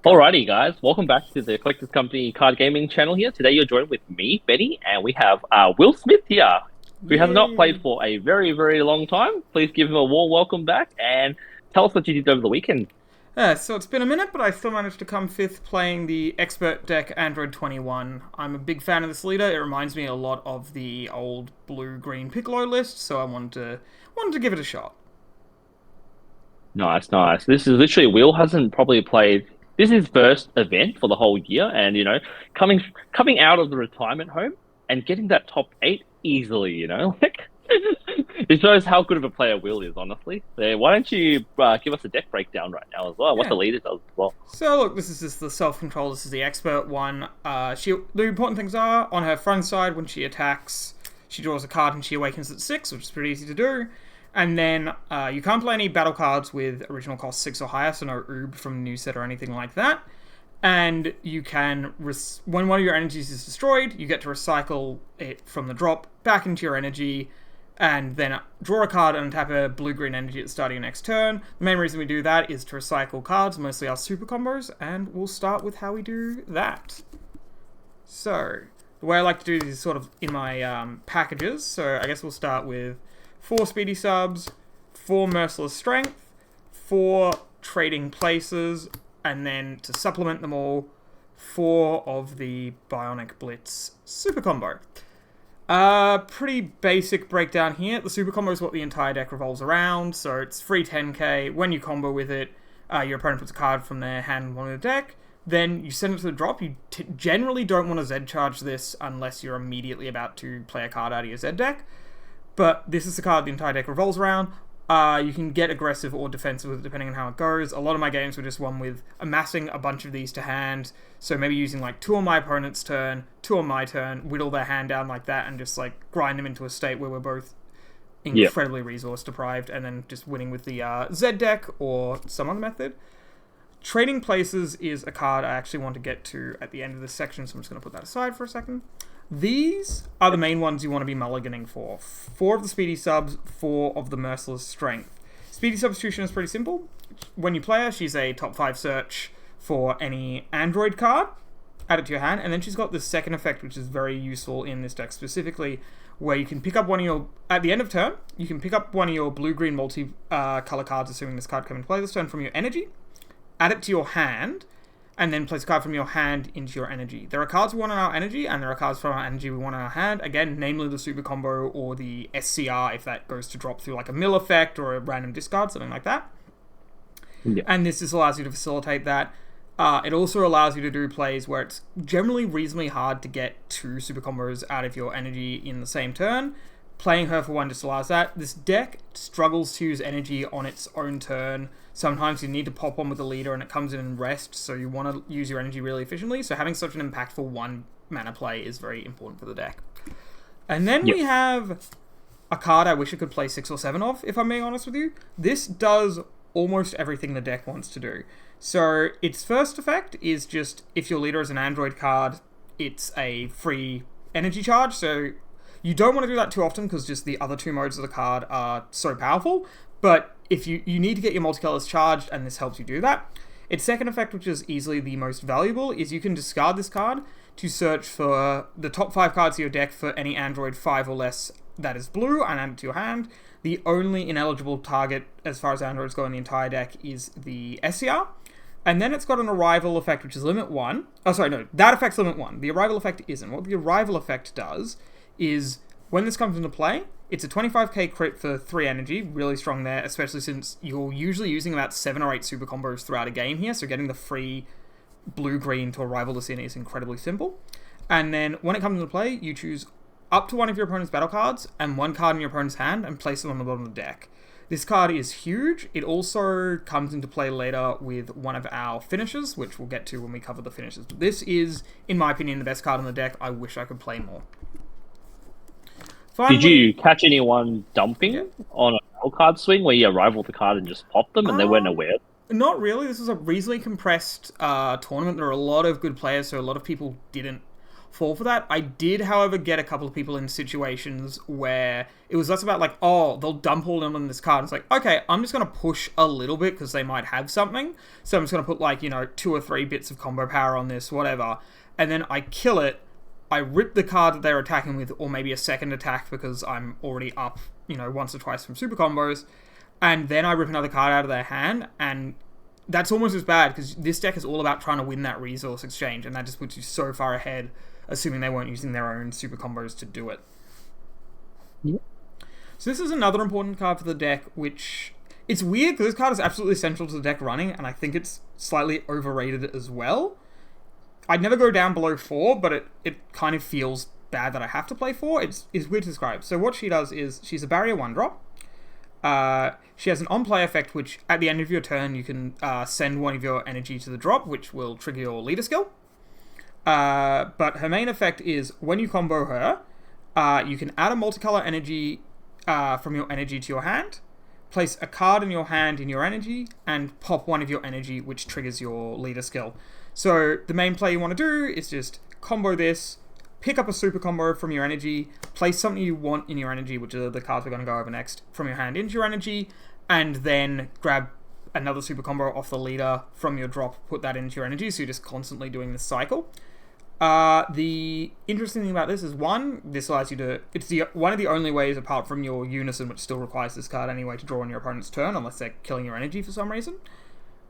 Alrighty, guys, welcome back to the Collectors Company Card Gaming channel here. Today you're joined with me, Benny, and we have Will Smith here, who has not played Yay! for a very, very long time. Please give him a warm welcome back and tell us what you did over the weekend. So it's been a minute, but I still managed to come fifth playing the expert deck Android 21. I'm a big fan of this leader. It reminds me a lot of the old blue-green Piccolo list, so I wanted to give it a shot. Nice, nice. This is literally Will hasn't probably played. This is his first event for the whole year, and coming coming out of the retirement home and getting that top eight easily. Like it shows how good of a player Will is. Honestly, so why don't you give us a deck breakdown right now as well? What the Yeah. leader does as well. So look, this is just the self-control. This is the expert one. The important things are on her front side when she attacks, she draws a card and she awakens at 6, which is pretty easy to do. And then you can't play any battle cards with original cost 6 or higher, so no Oob from the new set or anything like that. And you can, when one of your energies is destroyed, you get to recycle it from the drop back into your energy, and then draw a card and tap a blue-green energy at the start of your next turn. The main reason we do that is to recycle cards, mostly our super combos, and we'll start with how we do that. So, the way I like to do this is sort of in my packages, so I guess we'll start with 4 speedy subs, 4 merciless strength, 4 trading places, and then to supplement them all, 4 of the Bionic Blitz super combo. Pretty basic breakdown here. The super combo is what the entire deck revolves around, so it's free 10k. When you combo with it, your opponent puts a card from their hand in one of the deck, then you send it to the drop. You generally don't want to Z charge this unless you're immediately about to play a card out of your Z deck. But this is the card the entire deck revolves around. You can get aggressive or defensive with it depending on how it goes. A lot of my games were just one with amassing a bunch of these to hand. So maybe using like 2 on my opponent's turn, 2 on my turn, whittle their hand down like that, and just like grind them into a state where we're both Yep. incredibly resource deprived, and then just winning with the Z deck or some other method. Trading Places is a card I actually want to get to at the end of this section, so I'm just going to put that aside for a second. These are the main ones you want to be mulliganing for. 4 of the speedy subs, 4 of the merciless strength. Speedy substitution is pretty simple. When you play her, she's a top 5 search for any Android card. Add it to your hand, and then she's got this second effect, which is very useful in this deck specifically, where you can pick up one of your, at the end of turn, you can pick up one of your blue-green multi-color cards, assuming this card come into play this turn, from your energy, add it to your hand, and then place a card from your hand into your energy. There are cards we want in our energy, and there are cards from our energy we want in our hand. Again, namely the super combo or the SCR if that goes to drop through like a mill effect or a random discard, something like that. Yeah. And this just allows you to facilitate that. It also allows you to do plays where it's generally reasonably hard to get 2 super combos out of your energy in the same turn. Playing her for 1 just allows that. This deck struggles to use energy on its own turn. Sometimes you need to pop on with the leader and it comes in rest, so you want to use your energy really efficiently. So having such an impactful 1 mana play is very important for the deck. And then we have a card I wish I could play 6 or 7 of, if I'm being honest with you. This does almost everything the deck wants to do. So its first effect is just, if your leader is an Android card, it's a free energy charge. So you don't want to do that too often because just the other 2 modes of the card are so powerful. But if you need to get your multicolors charged, and this helps you do that. Its second effect, which is easily the most valuable, is you can discard this card to search for the top 5 cards of your deck for any Android 5 or less that is blue and add it to your hand. The only ineligible target as far as Androids go in the entire deck is the SCR. And then it's got an arrival effect, which is limit 1. Oh, sorry, no, that effect's limit 1. The arrival effect isn't. What the arrival effect does is, when this comes into play, it's a 25k crit for 3 energy, really strong there, especially since you're usually using about 7 or 8 super combos throughout a game here, so getting the free blue-green to arrival this in is incredibly simple. And then when it comes into play, you choose up to 1 of your opponent's battle cards and 1 card in your opponent's hand and place them on the bottom of the deck. This card is huge. It also comes into play later with one of our finishes, which we'll get to when we cover the finishes. But this is, in my opinion, the best card on the deck. I wish I could play more. Did Finally, you catch anyone dumping on a battle card swing where you rival the card and just pop them and they weren't aware? not really. This is a reasonably compressed tournament. There are a lot of good players, so a lot of people didn't fall for that. I did, however, get a couple of people in situations where it was less about like, oh, they'll dump all in on this card. It's like, okay, I'm just going to push a little bit because they might have something. So I'm just going to put like, 2 or 3 bits of combo power on this, whatever. And then I kill it. I rip the card that they're attacking with, or maybe a second attack because I'm already up, once or twice from super combos. And then I rip another card out of their hand, and that's almost as bad because this deck is all about trying to win that resource exchange, and that just puts you so far ahead, assuming they weren't using their own super combos to do it. Yep. So this is another important card for the deck, which it's weird because this card is absolutely central to the deck running, and I think it's slightly overrated as well. I'd never go down below 4, but it kind of feels bad that I have to play 4. It's weird to describe. So what she does is she's a barrier 1-drop. She has an on-play effect, which at the end of your turn, you can send one of your energy to the drop, which will trigger your leader skill. But her main effect is when you combo her, you can add a multicolor energy from your energy to your hand, place a card in your hand in your energy, and pop one of your energy, which triggers your leader skill. So the main play you want to do is just combo this, pick up a super combo from your energy, place something you want in your energy, which are the cards we're going to go over next, from your hand into your energy, and then grab another super combo off the leader from your drop, put that into your energy, so you're just constantly doing this cycle. The interesting thing about this is, one, this allows you to... It's one of the only ways, apart from your Unison, which still requires this card anyway, to draw on your opponent's turn, unless they're killing your energy for some reason.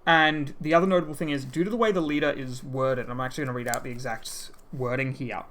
And the other notable thing is, due to the way the leader is worded, I'm actually going to read out the exact wording here.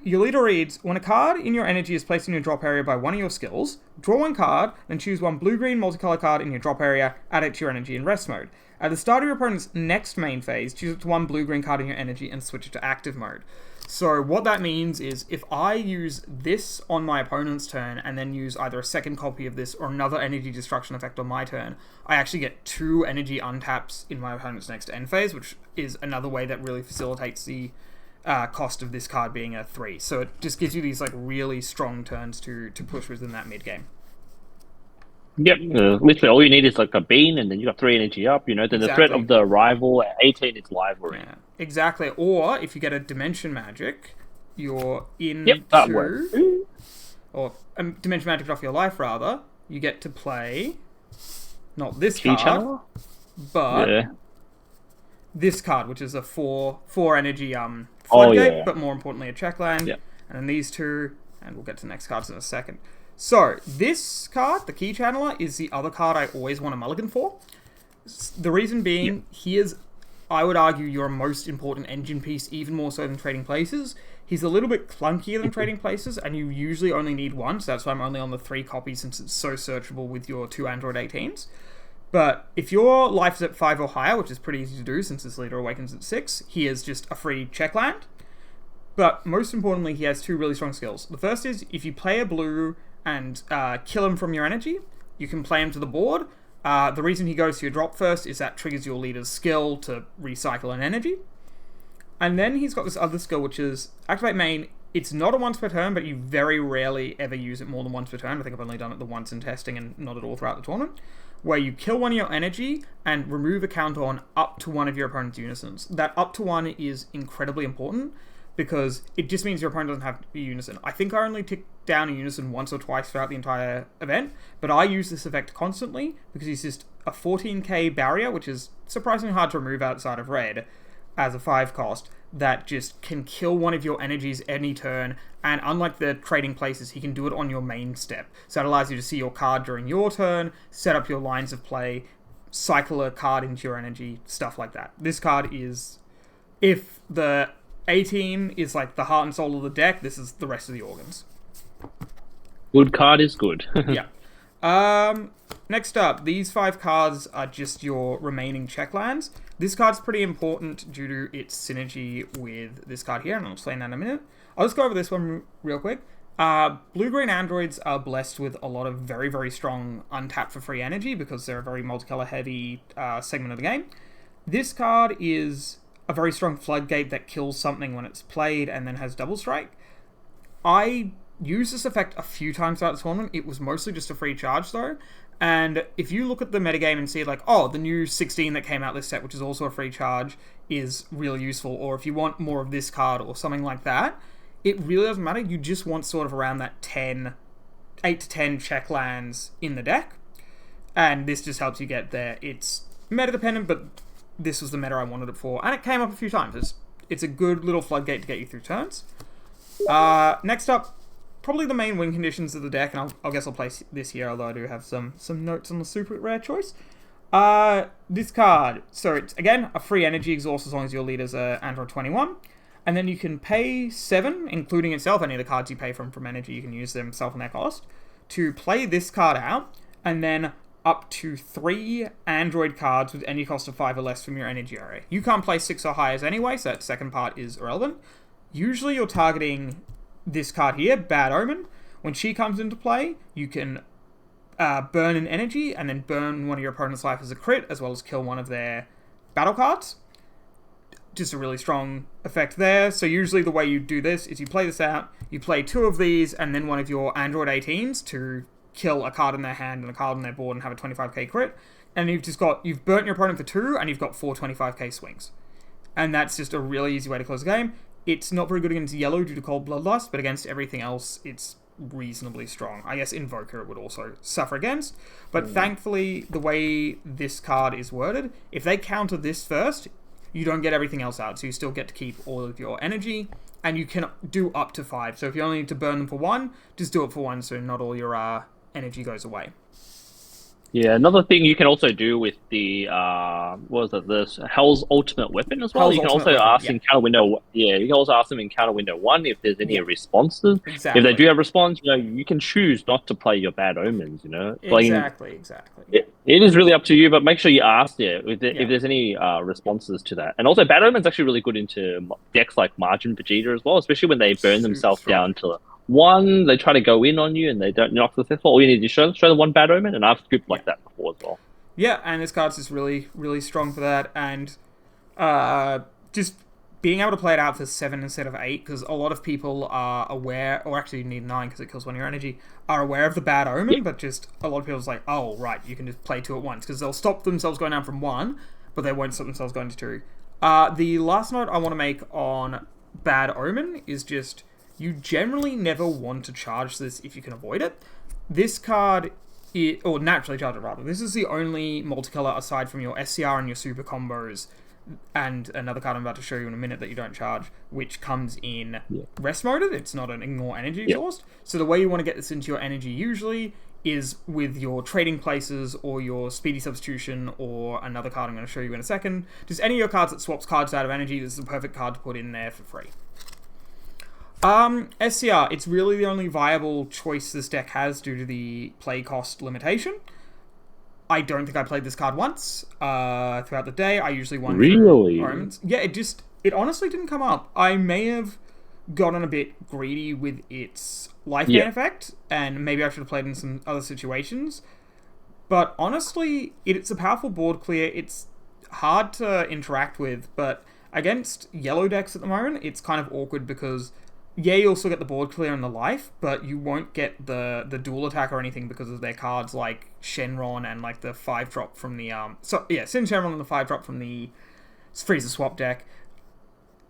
Your leader reads, when a card in your energy is placed in your drop area by one of your skills, draw one card, then choose one blue-green multicolor card in your drop area, add it to your energy in rest mode. At the start of your opponent's next main phase, choose up to one blue-green card in your energy and switch it to active mode. So what that means is, if I use this on my opponent's turn and then use either a second copy of this or another energy destruction effect on my turn, I actually get 2 energy untaps in my opponent's next end phase, which is another way that really facilitates the cost of this card being a 3. So it just gives you these like really strong turns to push within that mid game. Yep, literally all you need is like a bean, and then you got 3 energy up. Then Exactly. the threat of the rival at 18 is livery. Yeah, exactly. Or if you get a Dimension Magic, you're in that works. Or Dimension Magic off your life, rather. You get to play not this Key card, channel? but this card, which is a 4 energy floodgate, but more importantly a check land. Yep. And then these 2, and we'll get to the next cards in a second. So this card, the Key Channeler, is the other card I always want a mulligan for. The reason being, here's, I would argue, your most important engine piece, even more so than Trading Places. He's a little bit clunkier than Trading Places, and you usually only need 1, so that's why I'm only on the 3 copies, since it's so searchable with your 2 Android 18s. But if your life is at 5 or higher, which is pretty easy to do since this leader awakens at 6, he is just a free check land. But most importantly, he has 2 really strong skills. The first is, if you play a blue and kill him from your energy, you can play him to the board. The reason he goes to your drop first is that triggers your leader's skill to recycle an energy. And then he's got this other skill, which is Activate Main. It's not a once per turn, but you very rarely ever use it more than once per turn. I think I've only done it the once in testing and not at all throughout the tournament. Where you kill one of your energy and remove a counter on up to one of your opponent's unisons. That up to 1 is incredibly important, because it just means your opponent doesn't have a unison. I think I only tick down a unison once or twice throughout the entire event, but I use this effect constantly because he's just a 14k barrier, which is surprisingly hard to remove outside of red, as a 5 cost, that just can kill one of your energies any turn, and unlike the Trading Places, he can do it on your main step. So that allows you to see your card during your turn, set up your lines of play, cycle a card into your energy, stuff like that. This card is, if the 18 is like the heart and soul of the deck, this is the rest of the organs. Good card is good. Yeah. Next up, these 5 cards are just your remaining check lands. This card's pretty important due to its synergy with this card here, and I'll explain that in a minute. I'll just go over this one real quick. Blue-green androids are blessed with a lot of very, very strong untap for free energy because they're a very multicolor heavy segment of the game. This card is a very strong floodgate that kills something when it's played and then has double strike. I used this effect a few times throughout the tournament. It was mostly just a free charge though, And if you look at the metagame and see, like, oh, the new 16 that came out this set, which is also a free charge, is really useful, or if you want more of this card or something like that, it really doesn't matter. You just want sort of around that 8 to 10 check lands in the deck, and this just helps you get there. It's meta dependent, but this was the meta I wanted it for, and it came up a few times. It's a good little floodgate to get you through turns. Next up, probably the main win conditions of the deck, and I guess I'll place this here, although I do have some notes on the super rare choice. This card, so it's, again, a free energy exhaust as long as your leader's Android 21. And then you can pay 7, including itself, any of the cards you pay from energy, you can use them self and their cost, to play this card out, and then up to 3 Android cards with any cost of 5 or less from your energy array. You can't play 6 or higher anyway, so that second part is irrelevant. Usually you're targeting this card here, Bad Omen. When she comes into play, you can burn an energy and then burn one of your opponent's life as a crit, as well as kill one of their battle cards. Just a really strong effect there. So usually the way you do this is you play this out, you play 2 of these, and then one of your Android 18s to kill a card in their hand and a card on their board and have a 25k crit. And you've burnt your opponent for 2, and you've got 4 25k swings. And that's just a really easy way to close the game. It's not very good against yellow due to Cold Bloodlust, but against everything else, it's reasonably strong. I guess Invoker it would also suffer against, but thankfully, the way this card is worded, if they counter this first, you don't get everything else out, so you still get to keep all of your energy, and you can do up to 5. So if you only need to burn them for 1, just do it for 1, so not all your energy goes away. Yeah, another thing you can also do with the this Hell's Ultimate Weapon as well. Hell's You can Ultimate also Weapon, ask in counter window. Yeah, you can also ask them in counter window 1 if there's any responses. Exactly. If they do have response, you can choose not to play your Bad Omens. Exactly. It is really up to you, but make sure you ask if there's any responses to that. And also, Bad Omen's actually really good into decks like Margin Vegeta as well, especially when they burn themselves down to 1, they try to go in on you and they don't knock successful. All you need to show them 1 Bad Omen, and I've scripted like that before as well. Yeah, and this card's just really, really strong for that, and just being able to play it out for 7 instead of 8, because a lot of people are aware, or actually you need 9 because it kills 1 of your energy, are aware of the Bad Omen, but just a lot of people's like, oh, right, you can just play 2 at once, because they'll stop themselves going down from 1, but they won't stop themselves going to 2. The last note I want to make on Bad Omen is just, you generally never want to charge this if you can avoid it. This card, or naturally charge it rather, this is the only multicolor aside from your SCR and your super combos, and another card I'm about to show you in a minute that you don't charge, which comes in rest moded. It's not an ignore energy exhaust. So the way you want to get this into your energy usually is with your trading places or your speedy substitution or another card I'm going to show you in a second. Just any of your cards that swaps cards out of energy, this is the perfect card to put in there for free. SCR, it's really the only viable choice this deck has due to the play cost limitation. I don't think I played this card once throughout the day. I usually won. Really? Yeah, it honestly didn't come up. I may have gotten a bit greedy with its life gain effect, and maybe I should have played in some other situations. But honestly, it's a powerful board clear. It's hard to interact with, but against yellow decks at the moment, it's kind of awkward because you also get the board clear and the life, but you won't get the dual attack or anything because of their cards like Shenron and like the 5-drop from the Sin Shenron and the 5-drop from the Freezer Swap deck.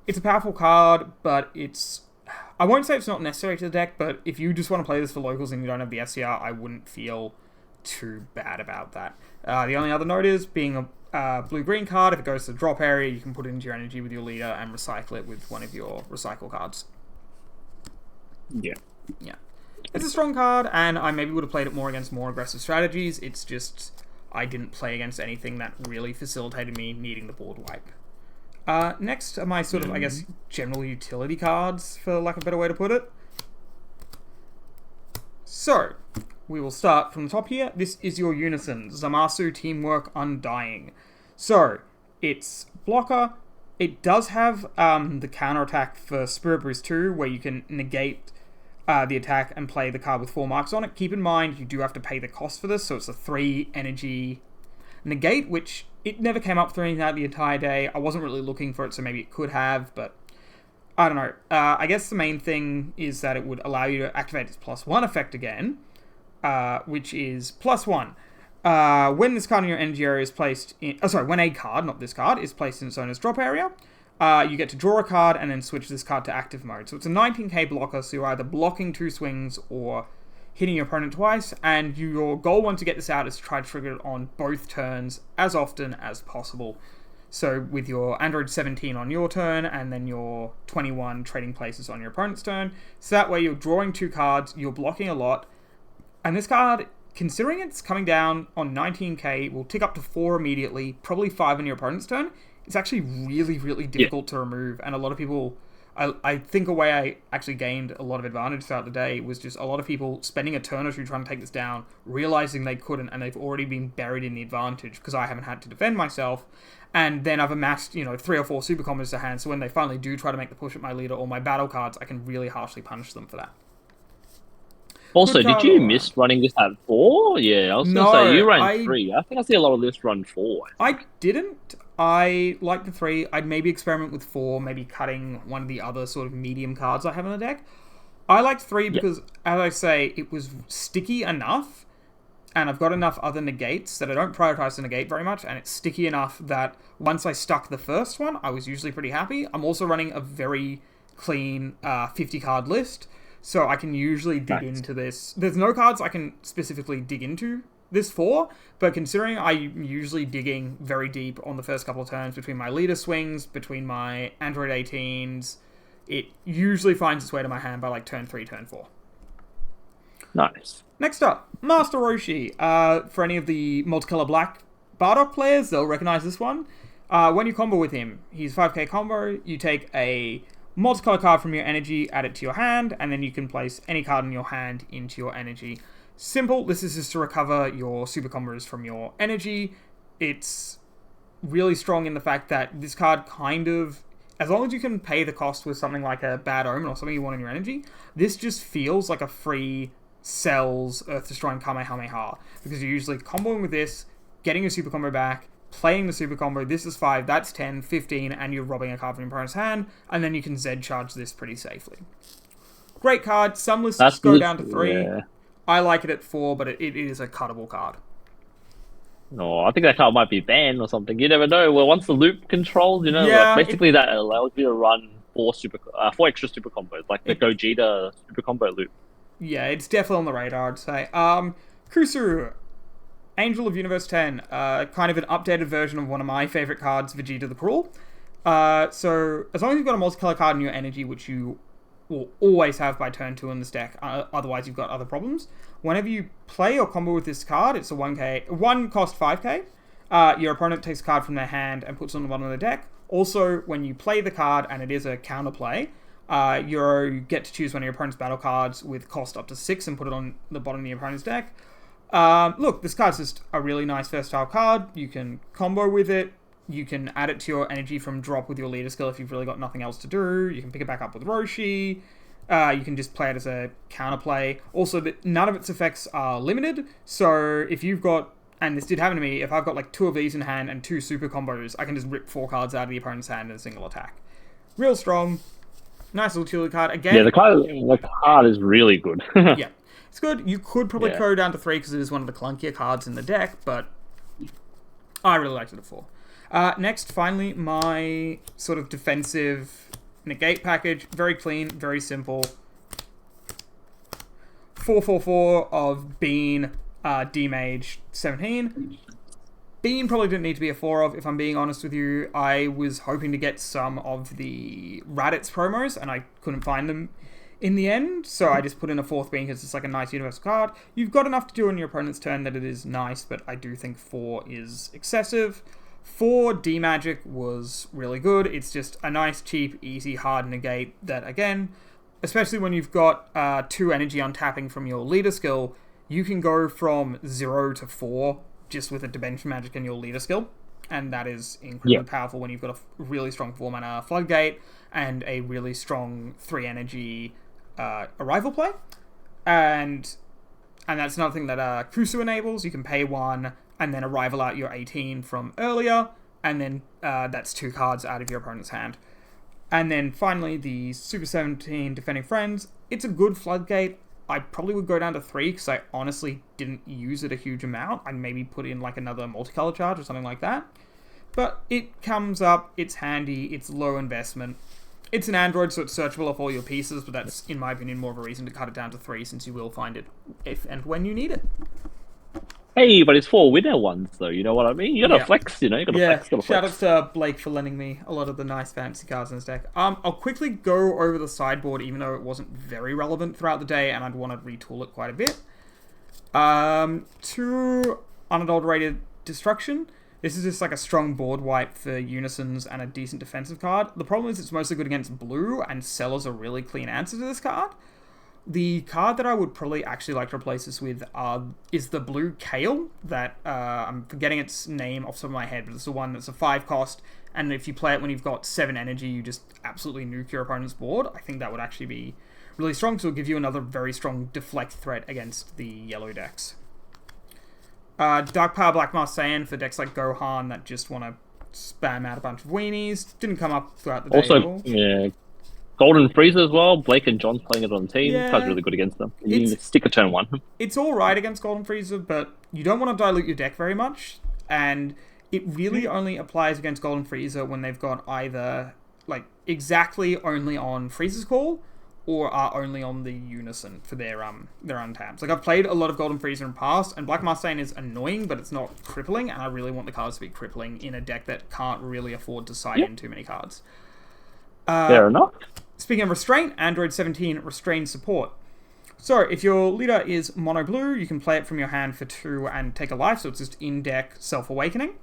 It's a powerful card, but I won't say it's not necessary to the deck, but if you just want to play this for locals and you don't have the SCR, I wouldn't feel too bad about that. The only other note is, being a blue-green card, if it goes to the drop area, you can put it into your energy with your leader and recycle it with one of your recycle cards. Yeah. It's a strong card, and I maybe would have played it more against more aggressive strategies. It's just, I didn't play against anything that really facilitated me needing the board wipe. Next are my sort of, I guess, general utility cards, for lack of a better way to put it. So, we will start from the top here. This is your Unison, Zamasu Teamwork Undying. So, it's blocker. It does have the counterattack for Spirit Boost 2, where you can negate the attack and play the card with 4 marks on it. Keep in mind, you do have to pay the cost for this, so it's a 3 energy negate, which it never came up for anything the entire day. I wasn't really looking for it, so maybe it could have, but I don't know. I guess the main thing is that it would allow you to activate its +1 effect again, which is +1. When this card in your energy area is placed in... Oh, sorry, when a card, not this card, is placed in its owner's drop area, you get to draw a card and then switch this card to active mode. So it's a 19k blocker, so you're either blocking 2 swings or hitting your opponent twice, and your goal once you get this out is to try to trigger it on both turns as often as possible. So with your Android 17 on your turn, and then your 21 trading places on your opponent's turn. So that way you're drawing 2 cards, you're blocking a lot, and this card, considering it's coming down on 19k, will tick up to 4 immediately, probably 5 on your opponent's turn. It's actually really, really difficult to remove, and a lot of people... I think a way I actually gained a lot of advantage throughout the day was just a lot of people spending a turn or two trying to take this down, realizing they couldn't, and they've already been buried in the advantage because I haven't had to defend myself. And then I've amassed, 3 or 4 super combos to hand, so when they finally do try to make the push at my leader or my battle cards, I can really harshly punish them for that. Also, did you miss running this at 4? Yeah, I was going to say, you ran 3. I think I see a lot of this run 4. I didn't. I like the 3. I'd maybe experiment with 4, maybe cutting one of the other sort of medium cards I have in the deck. I liked 3 because, as I say, it was sticky enough, and I've got enough other negates that I don't prioritize the negate very much, and it's sticky enough that once I stuck the first one, I was usually pretty happy. I'm also running a very clean 50-card list, so I can usually dig into this. There's no cards I can specifically dig into this for, but considering I'm usually digging very deep on the first couple of turns between my leader swings, between my Android 18s, it usually finds its way to my hand by like turn 3, turn 4. Nice. Next up, Master Roshi. For any of the multicolor black Bardock players, they'll recognize this one. When you combo with him, he's 5k combo, you take a multicolor card from your energy, add it to your hand, and then you can place any card in your hand into your energy. Simple. This is just to recover your super combos from your energy. It's really strong in the fact that this card kind of, as long as you can pay the cost with something like a Bad Omen or something you want in your energy, this just feels like a free Cells Earth Destroying Kamehameha, because you're usually comboing with this, getting a super combo back, playing the super combo, this is 5, that's 10, 15, and you're robbing a card from your opponent's hand, and then you can Z charge this pretty safely. Great card. Some lists go down to 3. Yeah. I like it at 4, but it is a cuttable card. No, I think that card might be banned or something. You never know. Well, once the loop controls, basically that allows you to run 4 extra super combos, like the Gogeta super combo loop. Yeah, it's definitely on the radar, I'd say. Kusuru, Angel of Universe 10, kind of an updated version of one of my favorite cards, Vegeta the Cruel. So, as long as you've got a multicolor card in your energy, which you will always have by turn 2 in this deck, otherwise you've got other problems. Whenever you play or combo with this card, it's a 1 cost 5k. Your opponent takes a card from their hand and puts it on the bottom of the deck. Also, when you play the card, and it is a counterplay, you get to choose one of your opponent's battle cards with cost up to 6 and put it on the bottom of your opponent's deck. Look, this card's just a really nice versatile card. You can combo with it. You can add it to your energy from drop with your leader skill if you've really got nothing else to do. You can pick it back up with Roshi. You can just play it as a counterplay. Also, none of its effects are limited. So if you've got, and this did happen to me, if I've got like 2 of these in hand and 2 super combos, I can just rip 4 cards out of the opponent's hand in a single attack. Real strong. Nice little utility card. Again, yeah, the card is really good. Yeah, it's good. You could probably go down to 3 because it is one of the clunkier cards in the deck, but I really liked it at 4. Next, finally, my sort of defensive negate package. Very clean, very simple. 4/4/4 of Bean, D-Mage 17. Bean probably didn't need to be a 4 of, if I'm being honest with you. I was hoping to get some of the Raditz promos, and I couldn't find them in the end, so I just put in a 4th Bean because it's like a nice universal card. You've got enough to do on your opponent's turn that it is nice, but I do think 4 is excessive. 4 D-Magic was really good. It's just a nice, cheap, easy, hard negate that, again, especially when you've got 2 energy untapping from your leader skill, you can go from 0 to 4 just with a Dimension Magic and your leader skill, and that is incredibly powerful when you've got a really strong 4-mana Floodgate and a really strong 3 energy Arrival play. And that's another thing that Kusu enables. You can pay 1 and then Arrival out your 18 from earlier, and then that's 2 cards out of your opponent's hand. And then finally, the Super 17 Defending Friends. It's a good Floodgate. I probably would go down to 3 because I honestly didn't use it a huge amount. I'd maybe put in like another multicolor charge or something like that. But it comes up, it's handy, it's low investment. It's an android, so it's searchable off all your pieces, but that's, in my opinion, more of a reason to cut it down to 3 since you will find it if and when you need it. Hey, but it's 4 winner ones though. You know what I mean? You gotta flex. You know, you gotta flex. Gotta Shout flex. out to Blake for lending me a lot of the nice fantasy cards in this deck. I'll quickly go over the sideboard, even though it wasn't very relevant throughout the day, and I'd want to retool it quite a bit. 2 unadulterated destruction. This is just like a strong board wipe for unisons and a decent defensive card. The problem is it's mostly good against blue, and Sell's a really clean answer to this card. The card that I would probably actually like to replace this with is the blue Kale. That I'm forgetting its name off the top of my head, but it's the one that's a 5 cost, and if you play it when you've got 7 energy, you just absolutely nuke your opponent's board. I think that would actually be really strong, so it'll give you another very strong deflect threat against the yellow decks. Dark Power Black Marseille for decks like Gohan that just want to spam out a bunch of weenies. Didn't come up throughout the day at all. Yeah, Golden Freezer as well. Blake and John's playing it on the team. Yeah. Card's really good against them. You need to stick a turn 1. It's alright against Golden Freezer, but you don't want to dilute your deck very much, and it really only applies against Golden Freezer when they've got either, like, exactly only on Freezer's Call, or are only on the Unison for their untaps. Like, I've played a lot of Golden Freezer in the past, and Black Marseille is annoying, but it's not crippling, and I really want the cards to be crippling in a deck that can't really afford to side in too many cards. Fair enough. Speaking of Restraint, Android 17 Restrain Support. So, if your leader is mono blue, you can play it from your hand for 2 and take a life, so it's just in-deck Self-Awakening.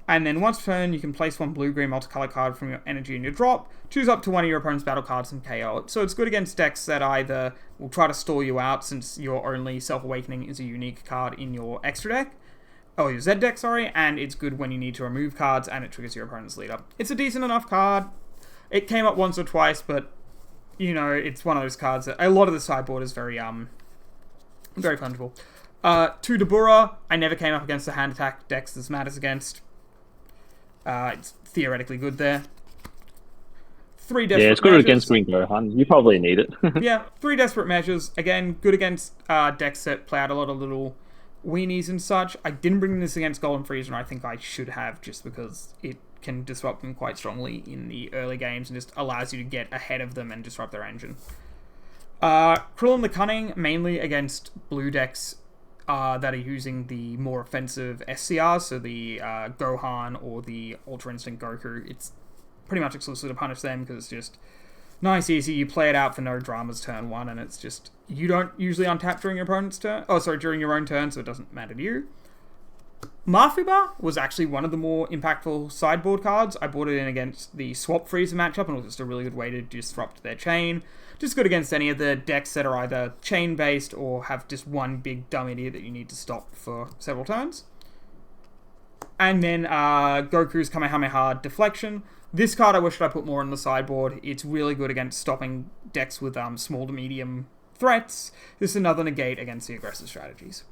And then once per turn, you can place 1 blue-green multicolor card from your energy in your drop, choose up to one of your opponent's battle cards and KO it. So it's good against decks that either will try to stall you out since your only Self-Awakening is a unique card in your extra deck, or your Z deck, sorry, and it's good when you need to remove cards and it triggers your opponent's leader. It's a decent enough card. It came up once or twice, but, you know, it's one of those cards that a lot of the sideboard is very fungible. 2 Dabura, I never came up against the hand attack decks this matters against. It's theoretically good there. 3 Desperate Yeah, it's good Measures. against Green Gohan. You probably need it. Yeah, 3 Desperate Measures. Again, good against decks that play out a lot of little weenies and such. I didn't bring this against Golden Freezer, and I think I should have, just because it can disrupt them quite strongly in the early games and just allows you to get ahead of them and disrupt their engine. Krillin the Cunning, mainly against blue decks that are using the more offensive SCRs, so the Gohan or the Ultra Instinct Goku. It's pretty much exclusive to punish them because it's just nice, easy. You play it out for no dramas turn 1, and it's just, you don't usually untap during your opponent's turn. Oh, sorry, during your own turn, so it doesn't matter to you. Mafuba was actually one of the more impactful sideboard cards. I brought it in against the Swap Freezer matchup, and it was just a really good way to disrupt their chain. Just good against any of the decks that are either chain-based or have just one big dumb idiot that you need to stop for several turns. And then Goku's Kamehameha Deflection. This card I wish I put more on the sideboard. It's really good against stopping decks with small to medium threats. This is another negate against the aggressive strategies.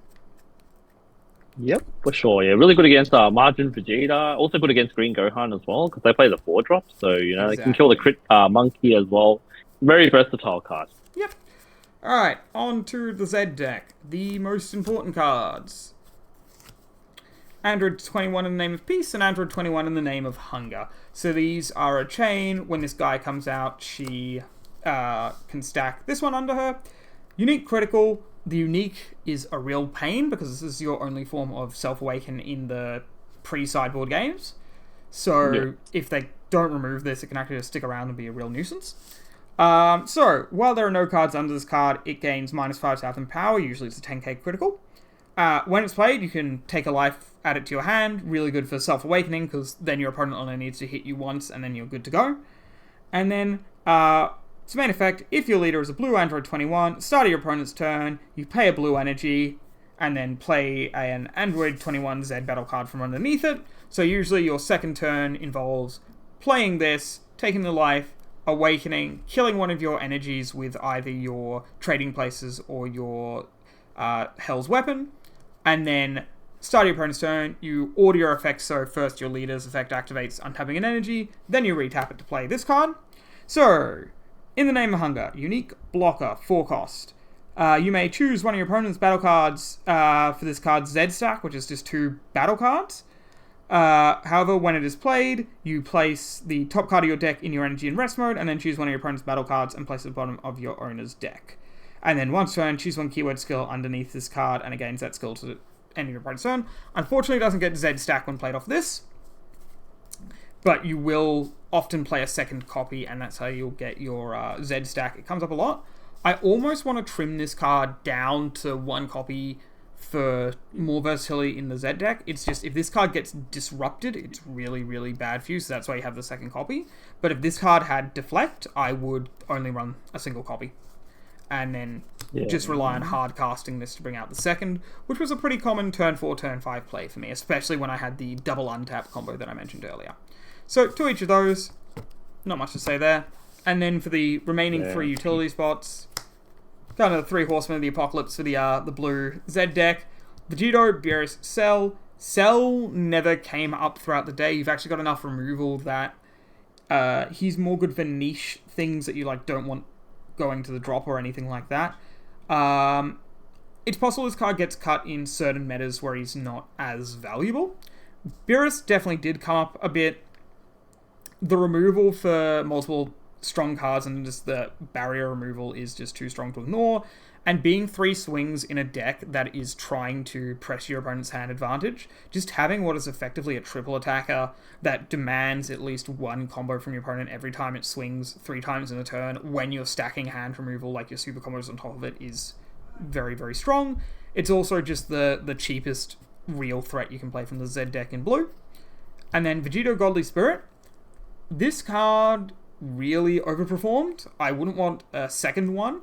Yep, for sure. Yeah, really good against Margin Vegeta. Also good against Green Gohan as well, because they play the 4-drop. So, you know, They can kill the crit monkey as well. Very versatile card. Yep. Alright, on to the Z deck. The most important cards. Android 21 in the name of peace, and Android 21 in the name of hunger. So these are a chain. When this guy comes out, she can stack this one under her. Unique critical. The unique is a real pain because this is your only form of self-awaken in the pre-sideboard games. So if they don't remove this, it can actually just stick around and be a real nuisance. So, while there are no cards under this card, it gains -5 health and power. Usually it's a 10k critical. When it's played, you can take a life, add it to your hand. Really good for self-awakening, because then your opponent only needs to hit you once, and then you're good to go. And then, its main effect, if your leader is a blue Android 21, start of your opponent's turn, you pay a blue energy, and then play an Android 21 Z battle card from underneath it. So usually your second turn involves playing this, taking the life, awakening, killing one of your energies with either your trading places or your Hell's Weapon, and then start your opponent's turn, you order your effects, so first your leader's effect activates untapping an energy, then you retap it to play this card. So, in the name of hunger, unique blocker, 4 cost. You may choose one of your opponent's battle cards for this card's Z stack, which is just 2 battle cards. However, when it is played, you place the top card of your deck in your energy and rest mode, and then choose one of your opponent's battle cards and place it at the bottom of your owner's deck. And then once turn, choose one keyword skill underneath this card, and it gains that skill to the end of your opponent's turn. Unfortunately, it doesn't get Z stack when played off this, but you will often play a second copy, and that's how you'll get your Z stack. It comes up a lot. I almost want to trim this card down to 1 copy for more versatility in the Z deck. It's just, if this card gets disrupted, it's really, really bad for you, so that's why you have the second copy. But if this card had deflect, I would only run a single copy, and then just rely on hard casting this to bring out the second, which was a pretty common turn 4, turn 5 play for me, especially when I had the double untap combo that I mentioned earlier. So, to each of those, not much to say there. And then for the remaining 3 utility spots, kind of the 3 Horsemen of the Apocalypse for the blue Z deck. Vegito, Beerus, Cell. Cell never came up throughout the day. You've actually got enough removal that he's more good for niche things that you like don't want going to the drop or anything like that. It's possible this card gets cut in certain metas where he's not as valuable. Beerus definitely did come up a bit. The removal for multiple strong cards and just the barrier removal is just too strong to ignore, and being 3 swings in a deck that is trying to press your opponent's hand advantage, just having what is effectively a triple attacker that demands at least 1 combo from your opponent every time it swings 3 times in a turn when you're stacking hand removal like your super combos on top of it is very, very strong. It's also just the cheapest real threat you can play from the Z deck in blue. And then Vegito Godly Spirit. This card really overperformed. I wouldn't want a second one,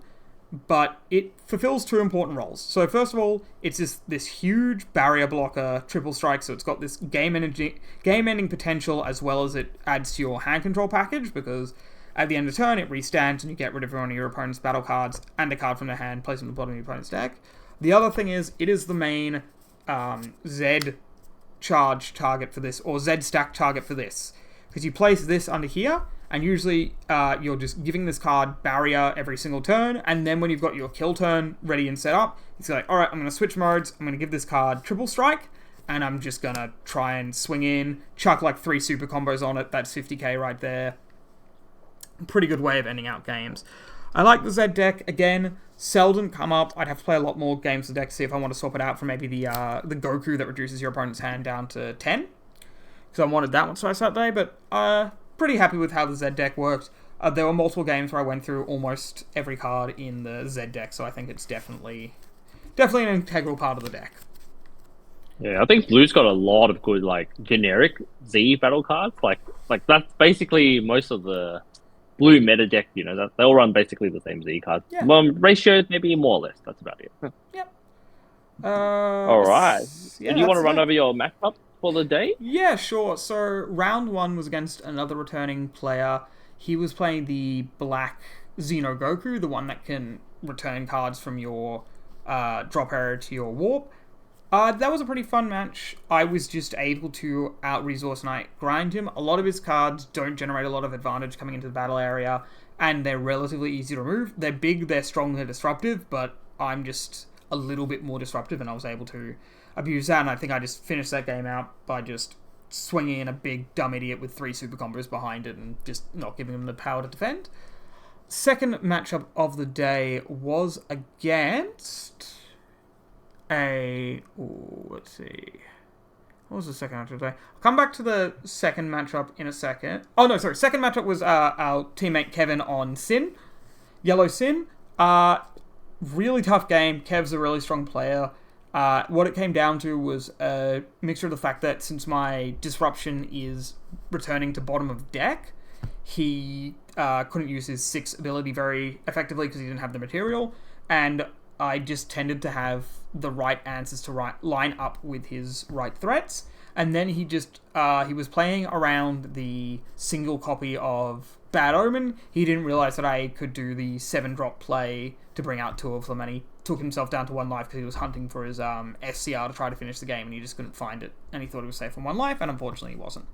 but it fulfills 2 important roles. So first of all, it's this huge barrier blocker triple strike, so it's got this game-ending potential as well as it adds to your hand control package, because at the end of the turn it restands and you get rid of one of your opponent's battle cards and a card from their hand, place them at the bottom of your opponent's deck. The other thing is, it is the main Z charge target for this, or Z stack target for this, because you place this under here, and usually you're just giving this card barrier every single turn, and then when you've got your kill turn ready and set up, it's like, alright, I'm going to switch modes, I'm going to give this card triple strike, and I'm just going to try and swing in, chuck like 3 super combos on it, that's 50k right there. Pretty good way of ending out games. I like the Z deck, again, seldom come up. I'd have to play a lot more games of the deck to see if I want to swap it out for maybe the Goku that reduces your opponent's hand down to 10. Because I wanted that one twice that day, but pretty happy with how the Z deck worked. There were multiple games where I went through almost every card in the Z deck, so I think it's definitely an integral part of the deck. Yeah, I think Blue's got a lot of good, like, generic Z battle cards. Like that's basically most of the Blue meta deck, you know, that they all run basically the same Z cards. Yeah. Ratios, maybe more or less. That's about it. Yep. All right. Yeah, do you want to run over your matchup for the day? Yeah, sure. So round 1 was against another returning player. He was playing the black Xeno Goku, the one that can return cards from your drop area to your warp. That was a pretty fun match. I was just able to out-resource and out-grind him. A lot of his cards don't generate a lot of advantage coming into the battle area, and they're relatively easy to remove. They're big, they're strong, they're disruptive, but I'm just a little bit more disruptive, and I was able to abuse that, and I think I just finished that game out by just swinging in a big dumb idiot with 3 super combos behind it and just not giving him the power to defend. Second matchup of the day was against let's see. What was the second matchup today? I'll come back to the second matchup in a second. Oh, no, sorry. Second matchup was our teammate Kevin on Sin. Yellow Sin. Really tough game. Kev's a really strong player. What it came down to was a mixture of the fact that since my disruption is returning to bottom of deck, he couldn't use his 6 ability very effectively because he didn't have the material, and I just tended to have the right answers to line up with his right threats. And then he just, he was playing around the single copy of Bad Omen. He didn't realize that I could do the 7-drop play to bring out 2 of them, and he took himself down to 1 life because he was hunting for his SCR to try to finish the game, and he just couldn't find it. And he thought he was safe on 1 life, and unfortunately he wasn't.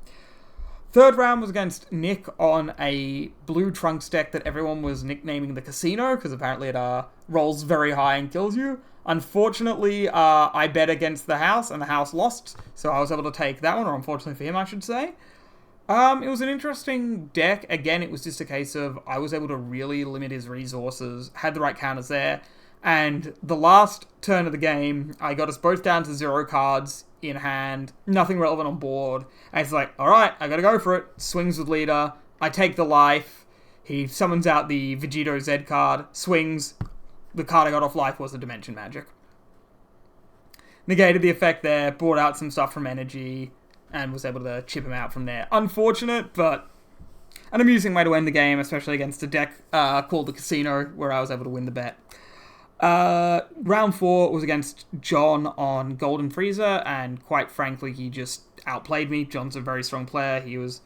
Third round was against Nick on a blue Trunks deck that everyone was nicknaming the Casino, because apparently it rolls very high and kills you. Unfortunately, I bet against the house, and the house lost, so I was able to take that one, or unfortunately for him, I should say. It was an interesting deck. Again, it was just a case of I was able to really limit his resources, had the right counters there, and the last turn of the game, I got us both down to 0 cards in hand, nothing relevant on board, and it's like, alright, I gotta go for it. Swings with leader, I take the life, he summons out the Vegito Z card, swings, the card I got off life was a Dimension Magic. Negated the effect there, brought out some stuff from energy, and was able to chip him out from there. Unfortunate, but an amusing way to end the game, especially against a deck called the Casino, where I was able to win the bet. Round 4 was against John on Golden Freezer, and quite frankly, he just outplayed me. John's a very strong player. He was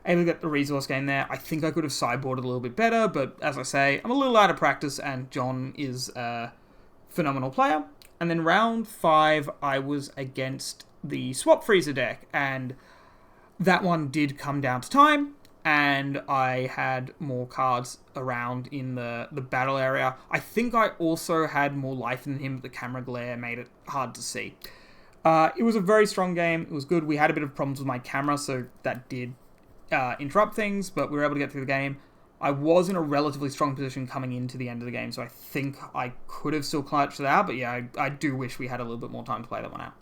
able to get the resource gain there. I think I could have sideboarded a little bit better, but as I say, I'm a little out of practice, and John is a phenomenal player. And then round 5, I was against the Swap Freezer deck, and that one did come down to time, and I had more cards around in the battle area. I think I also had more life than him, but the camera glare made it hard to see. It was a very strong game. It was good. We had a bit of problems with my camera, so that did interrupt things, but we were able to get through the game. I was in a relatively strong position coming into the end of the game, so I think I could have still clutched it out, but yeah, I do wish we had a little bit more time to play that one out.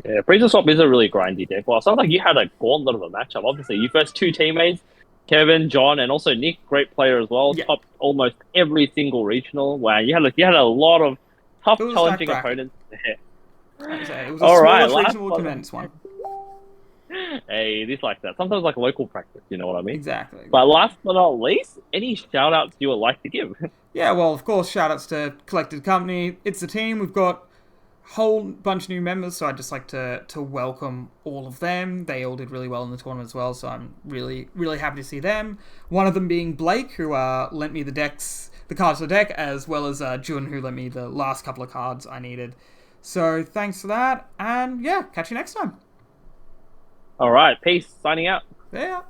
Yeah, Freezer Swap is a really grindy deck. Well, it sounds like you had a gauntlet of a matchup. Obviously, your first 2 teammates, Kevin, John, and also Nick, great player as well. Yeah. Topped almost every single regional. Wow, you had a lot of tough, It was challenging stacked opponents. It was a All smaller right, regional last condensed one. Hey, this like that. Sometimes like local practice, you know what I mean? Exactly. But last but not least, any shout outs you would like to give? Yeah, well, of course, shout-outs to Collected Company. It's a team. We've got a whole bunch of new members, so I'd just like to welcome all of them. They all did really well in the tournament as well, so I'm really, really happy to see them. One of them being Blake, who lent me the cards for the deck, as well as Jun, who lent me the last couple of cards I needed. So thanks for that, and yeah, catch you next time. All right, peace. Signing out. Yeah.